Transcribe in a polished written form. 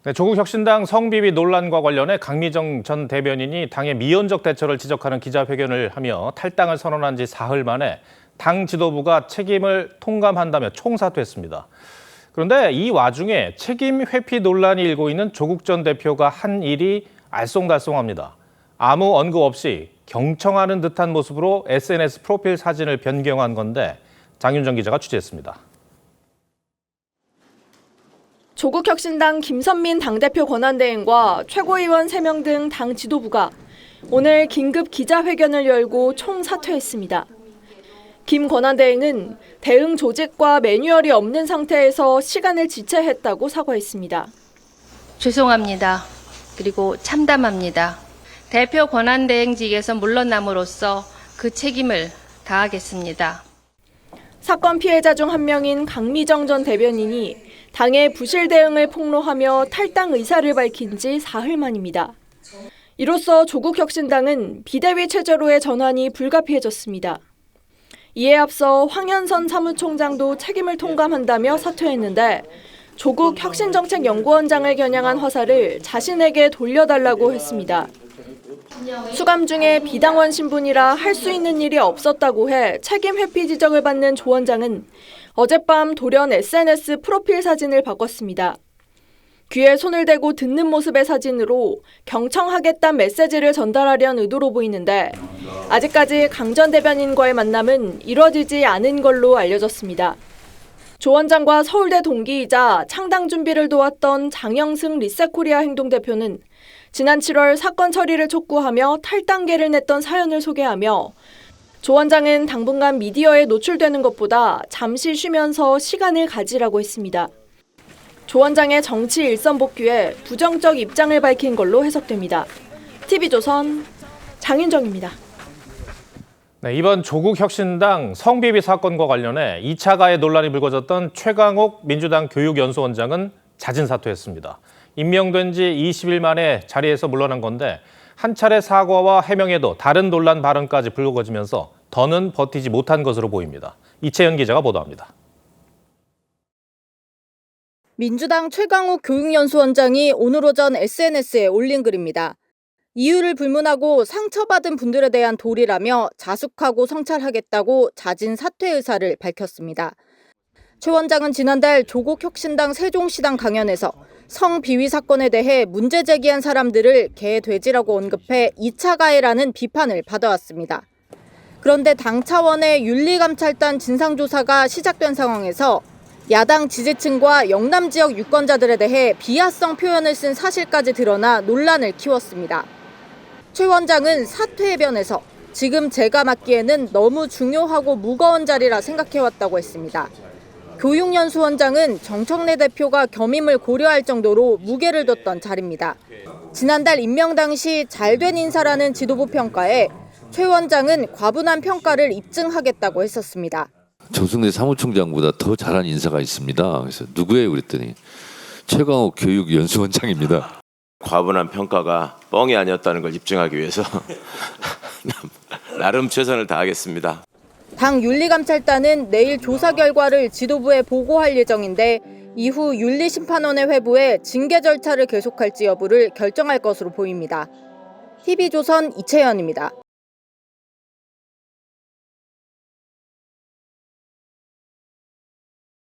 네, 조국혁신당 성비위 논란과 관련해 강미정 전 대변인이 당의 미온적 대처를 지적하는 기자회견을 하며 탈당을 선언한 지 사흘 만에 당 지도부가 책임을 통감한다며 총사퇴했습니다. 그런데 이 와중에 책임 회피 논란이 일고 있는 조국 전 대표가 한 일이 알쏭달쏭합니다. 아무 언급 없이 경청하는 듯한 모습으로 SNS 프로필 사진을 변경한 건데 장윤정 기자가 취재했습니다. 조국혁신당 김선민 당대표 권한대행과 최고위원 3명 등 당 지도부가 오늘 긴급 기자회견을 열고 총사퇴했습니다. 김 권한대행은 대응 조직과 매뉴얼이 없는 상태에서 시간을 지체했다고 사과했습니다. 죄송합니다. 그리고 참담합니다. 대표 권한대행직에서 물러남으로써 그 책임을 다하겠습니다. 사건 피해자 중 한 명인 강미정 전 대변인이 당의 부실 대응을 폭로하며 탈당 의사를 밝힌 지 사흘 만입니다. 이로써 조국혁신당은 비대위 체제로의 전환이 불가피해졌습니다. 이에 앞서 황현선 사무총장도 책임을 통감한다며 사퇴했는데 조국 혁신정책연구원장을 겨냥한 화살을 자신에게 돌려달라고 했습니다. 수감 중에 비당원 신분이라 할 수 있는 일이 없었다고 해 책임 회피 지적을 받는 조 원장은 어젯밤 돌연 SNS 프로필 사진을 바꿨습니다. 귀에 손을 대고 듣는 모습의 사진으로 경청하겠다는 메시지를 전달하려는 의도로 보이는데 아직까지 강 전 대변인과의 만남은 이뤄지지 않은 걸로 알려졌습니다. 조 원장과 서울대 동기이자 창당 준비를 도왔던 장영승 리셋코리아 행동대표는 지난 7월 사건 처리를 촉구하며 탈당계를 냈던 사연을 소개하며 조 원장은 당분간 미디어에 노출되는 것보다 잠시 쉬면서 시간을 가지라고 했습니다. 조 원장의 정치 일선 복귀에 부정적 입장을 밝힌 걸로 해석됩니다. TV조선 장윤정입니다. 네, 이번 조국혁신당 성비위 사건과 관련해 2차 가해 논란이 불거졌던 최강욱 민주당 교육연수원장은 자진 사퇴했습니다. 임명된 지 20일 만에 자리에서 물러난 건데 한 차례 사과와 해명에도 다른 논란 발언까지 불거지면서 더는 버티지 못한 것으로 보입니다. 이채연 기자가 보도합니다. 민주당 최강욱 교육연수원장이 오늘 오전 SNS에 올린 글입니다. 이유를 불문하고 상처받은 분들에 대한 도리라며 자숙하고 성찰하겠다고 자진 사퇴 의사를 밝혔습니다. 최 원장은 지난달 조국혁신당 세종시당 강연에서 성비위 사건에 대해 문제 제기한 사람들을 개돼지라고 언급해 2차 가해라는 비판을 받아왔습니다. 그런데 당 차원의 윤리감찰단 진상조사가 시작된 상황에서 야당 지지층과 영남 지역 유권자들에 대해 비하성 표현을 쓴 사실까지 드러나 논란을 키웠습니다. 최 원장은 사퇴 해변에서 지금 제가 맡기에는 너무 중요하고 무거운 자리라 생각해왔다고 했습니다. 교육연수원장은 정청래 대표가 겸임을 고려할 정도로 무게를 뒀던 자리입니다. 지난달 임명 당시 잘된 인사라는 지도부 평가에 최 원장은 과분한 평가를 입증하겠다고 했었습니다. 정청래 사무총장보다 더 잘한 인사가 있습니다. 그래서 누구예요? 그랬더니 최강욱 교육연수원장입니다. 과분한 평가가 뻥이 아니었다는 걸 입증하기 위해서 나름 최선을 다하겠습니다. 당 윤리감찰단은 내일 조사 결과를 지도부에 보고할 예정인데 이후 윤리심판원의 회부에 징계 절차를 계속할지 여부를 결정할 것으로 보입니다. TV조선 이채연입니다.